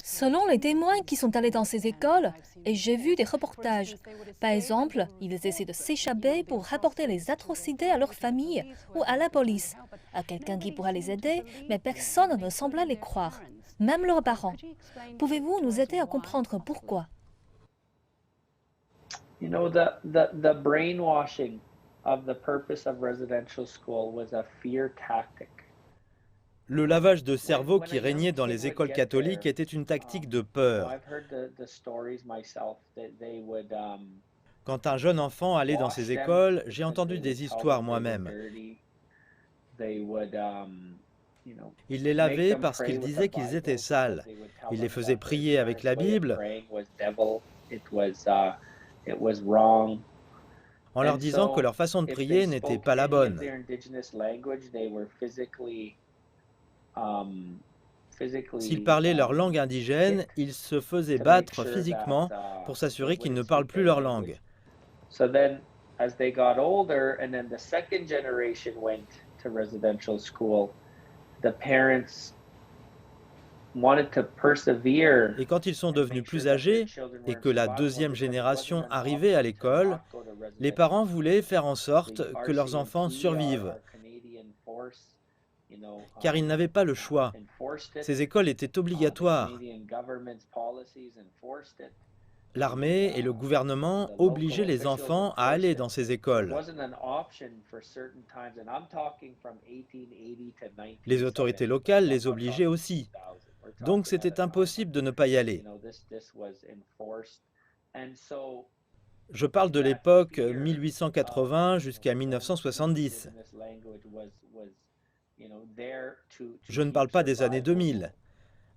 Selon les témoins qui sont allés dans ces écoles, et j'ai vu des reportages, par exemple, ils essaient de s'échapper pour rapporter les atrocités à leur famille ou à la police, à quelqu'un qui pourra les aider, mais personne ne semble les croire, même leurs parents. Pouvez-vous nous aider à comprendre pourquoi? The brainwashing of the purpose of residential school was a fear tactic. Le lavage de cerveau When a qui young régnait dans kid les would écoles get catholiques there, était une tactique de peur. I've heard the stories myself that they would Quand un jeune enfant allait dans wash ces them écoles, j'ai because they entendu would des tell histoires them they were moi-même. dirty. They would, Il les make lavait them parce pray qu'il with the disait qu'ils étaient Bible because sales. they would tell Il les them faisait that their prier avec parents' la way of Bible praying was devil. It was wrong. en leur And disant que so, leur façon de if they prier n'était spoke pas la any of bonne. their indigenous language, they were um, S'ils physically parlaient leur langue indigène, hit ils se faisaient to make battre sure that physiquement pour they s'assurer qu'ils ne wouldn't parlent speak plus their leur language. langue. So then, as they got older, and then the second generation went to residential school, the parents wanted to persevere Et quand ils sont and devenus make sure plus that their âgés children et were in que la survival mode deuxième because it wasn't génération an arrivait à option to l'école, not go to les residential parents school. voulaient faire en sorte The que leurs enfants RCMP, survivent, our Canadian force, car ils n'avaient pas le choix. enforced it. Ces écoles étaient The obligatoires. Canadian government's policies enforced it. L'armée et le gouvernement obligeaient les enfants à aller dans ces It écoles. wasn't an option for certain times, and I'm talking from 1880 to Les autorités 1970. locales I'm les not obligeaient talking aussi. 2000. We're Donc talking at a c'était time impossible de ne pas y when, aller. this was enforced. And so Je parle de that l'époque fear 1880 jusqu'à of going to an 1970. indigenous language was there to Je ne parle keep pas des années survival 2000.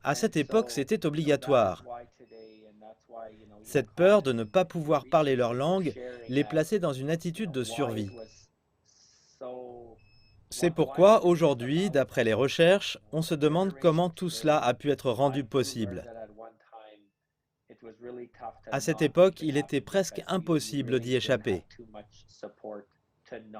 À And cette époque, so, c'était that is obligatoire. why today, and that's why, young Cette peur de commentators ne and pas pouvoir parler leur researchers are langue sharing les that, plaçait dans une attitude de why it survie. was so, C'est why was pourquoi, it aujourd'hui, allowed? d'après les recherches, on se demande comment Generation tout today, cela a pu être rendu I've learned possible. that at one time, it was really tough to À cette not make époque, it il était happen presque because you impossible really d'y did have échapper. too much support to not